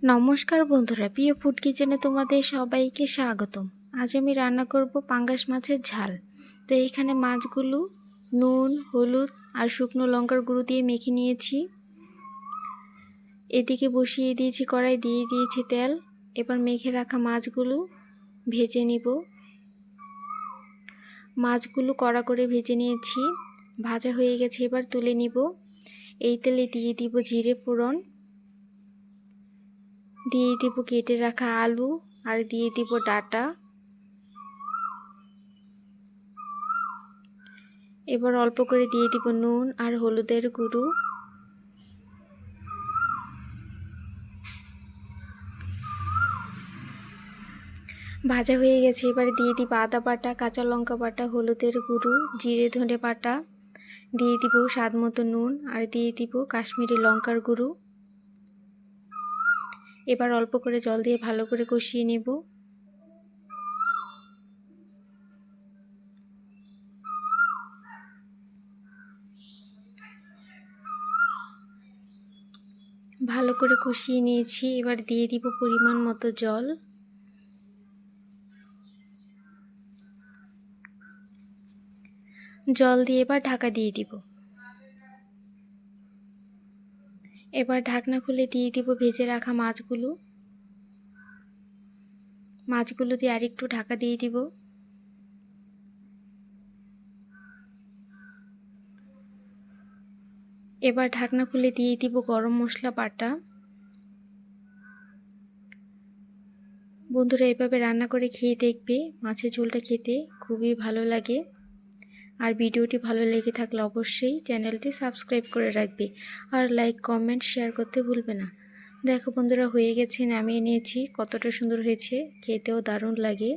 নমস্কার বন্ধুরা, প্রিয় ফুড কিচেনে তোমাদের সবাইকে স্বাগতম। আজ আমি রান্না করব পাঙ্গাস মাছের ঝাল। তো এখানে মাছগুলো নুন, হলুদ আর শুকনো লঙ্কার গুঁড়ো দিয়ে মেখে নিয়েছি। এদিকে বসিয়ে দিয়েছি কড়াই, দিয়ে দিয়েছি তেল। এবার মেখে রাখা মাছগুলো ভেজে নিব। মাছগুলো কড়া করে ভেজে নিয়েছি, ভাজা হয়ে গেছে। এবার তুলে নিব। এই তেলে দিয়ে দিব জিরে ফোড়ন, দিয়ে দিব কেটে রাখা আলু আর দিয়ে দিব ডাঁটা। এবার অল্প করে দিয়ে দিব নুন আর হলুদের গুঁড়ো। ভাজা হয়ে গেছে। এবার দিয়ে দিব আদা বাটা, কাঁচা লঙ্কা বাটা, হলুদের গুঁড়ো, জিরে ধনে বাটা, দিয়ে দিব স্বাদ মতো নুন আর দিয়ে দিব কাশ্মীরি লঙ্কার গুঁড়ো। এবার অল্প করে জল দিয়ে ভালো করে কষিয়ে নেব। ভালো করে কষিয়ে নিয়েছি। এবার দিয়ে দিব পরিমাণ মতো জল। জল দিয়ে এবার ঢাকা দিয়ে দিব। এবার ঢাকনা খুলে দিয়ে দিব ভেজে রাখা মাছগুলো। মাছগুলো দিয়ে আরেকটু ঢাকা দিয়ে দিব। এবার ঢাকনা খুলে দিয়ে দিব গরম মশলা বাটা। বন্ধুরা, এভাবে রান্না করে খেয়ে দেখবে, মাছের ঝোলটা খেতে খুবই ভালো লাগে। আর ভিডিওটি ভালো লেগে থাকলে অবশ্যই চ্যানেলটি সাবস্ক্রাইব করে রাখবে আর লাইক কমেন্ট শেয়ার করতে ভুলবে না। দেখো বন্ধুরা, হয়ে গেছে, নামিয়ে নিয়েছি। কতটা সুন্দর হয়েছে, খেতেও দারুণ লাগে।